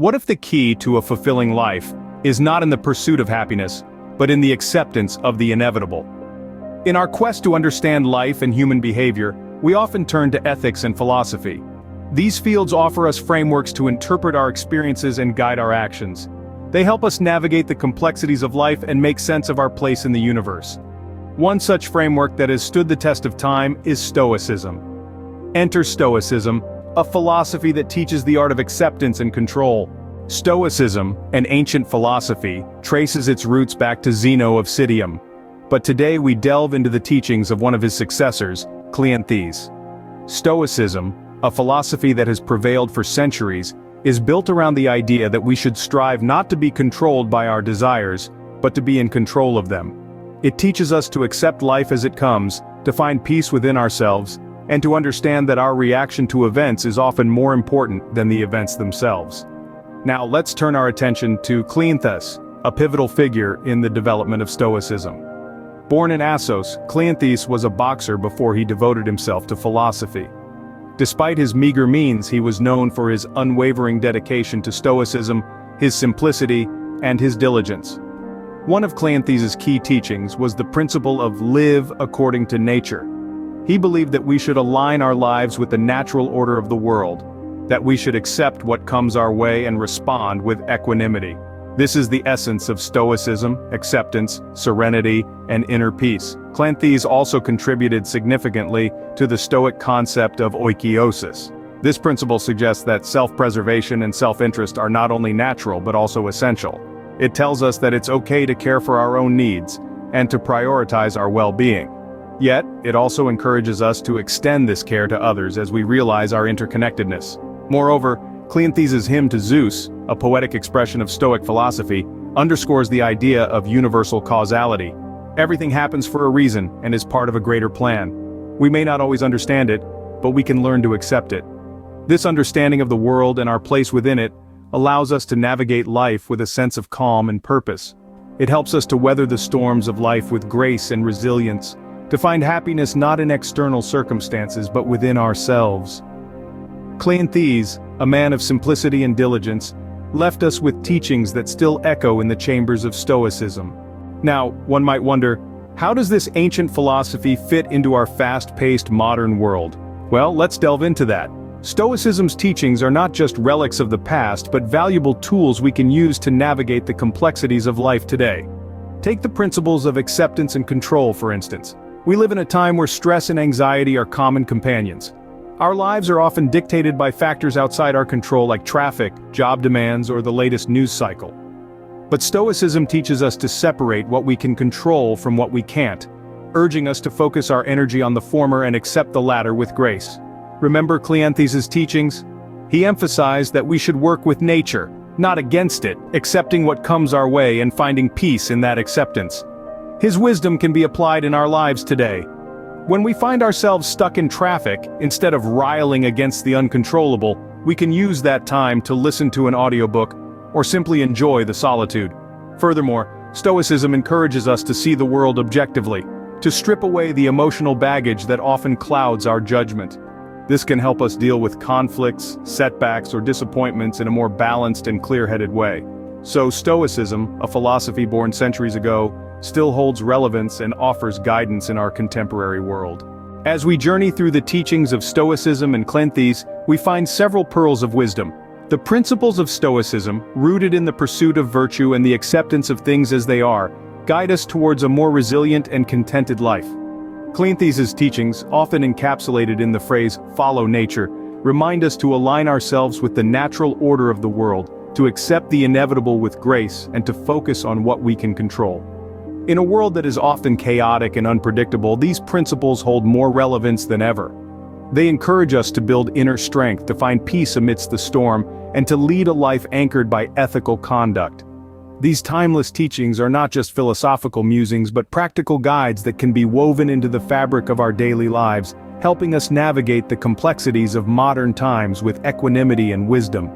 What if the key to a fulfilling life is not in the pursuit of happiness, but in the acceptance of the inevitable? In our quest to understand life and human behavior, we often turn to ethics and philosophy. These fields offer us frameworks to interpret our experiences and guide our actions. They help us navigate the complexities of life and make sense of our place in the universe. One such framework that has stood the test of time is Stoicism. Enter Stoicism, a philosophy that teaches the art of acceptance and control. Stoicism, an ancient philosophy, traces its roots back to Zeno of Citium. But today we delve into the teachings of one of his successors, Cleanthes. Stoicism, a philosophy that has prevailed for centuries, is built around the idea that we should strive not to be controlled by our desires, but to be in control of them. It teaches us to accept life as it comes, to find peace within ourselves, and to understand that our reaction to events is often more important than the events themselves. Now let's turn our attention to Cleanthes, a pivotal figure in the development of Stoicism. Born in Assos, Cleanthes was a boxer before he devoted himself to philosophy. Despite his meager means, he was known for his unwavering dedication to Stoicism, his simplicity, and his diligence. One of Cleanthes' key teachings was the principle of live according to nature. He believed that we should align our lives with the natural order of the world, that we should accept what comes our way and respond with equanimity. This is the essence of Stoicism: acceptance, serenity, and inner peace. Cleanthes also contributed significantly to the Stoic concept of oikeiosis. This principle suggests that self-preservation and self-interest are not only natural but also essential. It tells us that it's okay to care for our own needs, and to prioritize our well-being. Yet, it also encourages us to extend this care to others as we realize our interconnectedness. Moreover, Cleanthes' hymn to Zeus, a poetic expression of Stoic philosophy, underscores the idea of universal causality. Everything happens for a reason and is part of a greater plan. We may not always understand it, but we can learn to accept it. This understanding of the world and our place within it allows us to navigate life with a sense of calm and purpose. It helps us to weather the storms of life with grace and resilience, to find happiness not in external circumstances but within ourselves. Cleanthes, a man of simplicity and diligence, left us with teachings that still echo in the chambers of Stoicism. Now, one might wonder, how does this ancient philosophy fit into our fast-paced modern world? Well, let's delve into that. Stoicism's teachings are not just relics of the past but valuable tools we can use to navigate the complexities of life today. Take the principles of acceptance and control, for instance. We live in a time where stress and anxiety are common companions. Our lives are often dictated by factors outside our control like traffic, job demands, or the latest news cycle. But Stoicism teaches us to separate what we can control from what we can't, urging us to focus our energy on the former and accept the latter with grace. Remember Cleanthes' teachings? He emphasized that we should work with nature, not against it, accepting what comes our way and finding peace in that acceptance. His wisdom can be applied in our lives today. When we find ourselves stuck in traffic, instead of riling against the uncontrollable, we can use that time to listen to an audiobook or simply enjoy the solitude. Furthermore, Stoicism encourages us to see the world objectively, to strip away the emotional baggage that often clouds our judgment. This can help us deal with conflicts, setbacks, or disappointments in a more balanced and clear-headed way. So Stoicism, a philosophy born centuries ago, still holds relevance and offers guidance in our contemporary world. As we journey through the teachings of Stoicism and Cleanthes, we find several pearls of wisdom. The principles of Stoicism, rooted in the pursuit of virtue and the acceptance of things as they are, guide us towards a more resilient and contented life. Cleanthes' teachings, often encapsulated in the phrase, "follow nature," remind us to align ourselves with the natural order of the world, to accept the inevitable with grace, and to focus on what we can control. In a world that is often chaotic and unpredictable, these principles hold more relevance than ever. They encourage us to build inner strength, to find peace amidst the storm, and to lead a life anchored by ethical conduct. These timeless teachings are not just philosophical musings but practical guides that can be woven into the fabric of our daily lives, helping us navigate the complexities of modern times with equanimity and wisdom.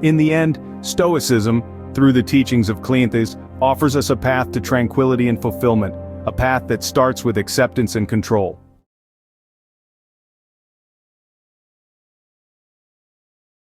In the end, Stoicism, through the teachings of Cleanthes, offers us a path to tranquility and fulfillment, a path that starts with acceptance and control.